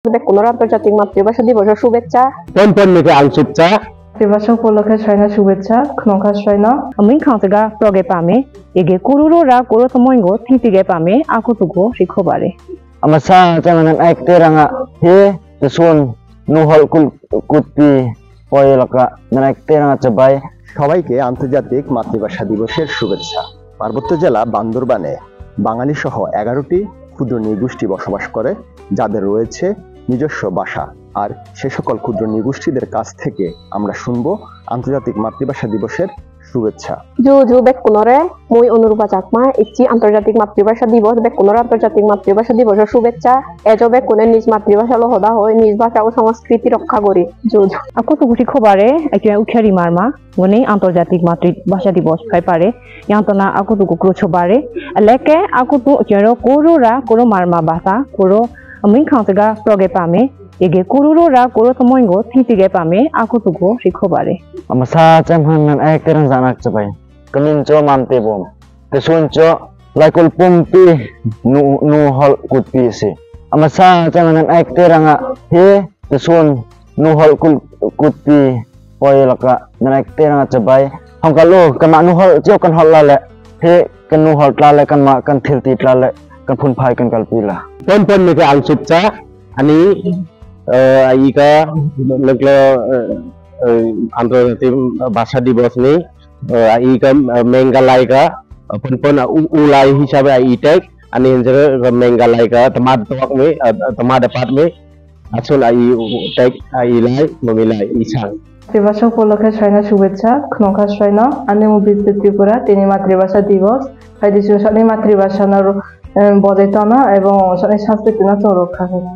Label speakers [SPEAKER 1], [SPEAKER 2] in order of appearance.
[SPEAKER 1] কোনো আন্তর্জাতিক মাতৃভাষা দিবসের শুভেচ্ছা।
[SPEAKER 2] 뻔뻔하게 안숫자
[SPEAKER 3] 마তৃভাষা উপলক্ষে সবাইকে শুভেচ্ছা। খনকাশয়না
[SPEAKER 4] Amin khangsaga proge pame ege kururora kuro tomoingo thitige pame aku tugo rikhobare
[SPEAKER 5] amasa janganan ekteranga he tesun nuhol kutti poyelaka nan ekteranga chabai
[SPEAKER 6] সবাইকে আন্তর্জাতিক মাতৃভাষা দিবসের শুভেচ্ছা। পার্বত্য জেলা বান্দরবানে বাঙালি সহ 11টি ক্ষুদ্র নৃগোষ্ঠী বসবাস করে, যাদের রয়েছে নিজস্ব ভাষা। আর সে সকল ক্ষুদ্র নৃগোষ্ঠীদের কাছ থেকে আমরা শুনবো আন্তর্জাতিক মাতৃভাষা দিবসের শুভেচ্ছা।
[SPEAKER 1] জু বেকুনরে মুই অনুরূপা চাকমা ইচ্ছি আন্তর্জাতিক মাতৃভাষা দিবস বেকুনর আন্তর্জাতিক মাতৃভাষা দিবসের শুভেচ্ছা। এজ বেকুনে নিজ মাতৃভাষা লহদা হয় নিজ ভাষা ও সংস্কৃতি রক্ষা করি। জু
[SPEAKER 4] aku tugo rikhobare ekya ukhari marma gone antarjatik matribhasha divos phai pare yantona aku tugo krochobare leke aku tu jero kurura kuro marma basa kuro amin khangsaga proge pame ege kururora kuro tomoingo thitige pame aku tugo rikhobare
[SPEAKER 5] amasa jamhanan ekterang janak chabai kemincho mamte bom tesuncho laikul pumpi nuhol kutti se amasa janganan ekteranga he tesun nuhol kutti poyelaka nan ekteranga chabai hongkalo kan nuhol jio kan hollale he kan nuhol tlale kan ma kan thilti tlale kan phunphai kan kalpila
[SPEAKER 2] 뻔뻔하게 안숫자 आणि ika लगलो अंतर्जातीय भाषा दिवस ni ika mengalai ka pon ulai hisabe itek ani hinjere mengalai ka temad tok me temad dapat me asul ai tek ai lai memilai isang
[SPEAKER 3] মাতৃভাষা উপলক্ষে সবাইকে শুভেচ্ছা। খনকাশয়না আনে মুবিতে ত্রিপুরা তিনি মাতৃভাষা দিবস হাইদিসু সানি মাতৃভাষা বজায় টানা এবং সংস্কৃতি রক্ষা করা।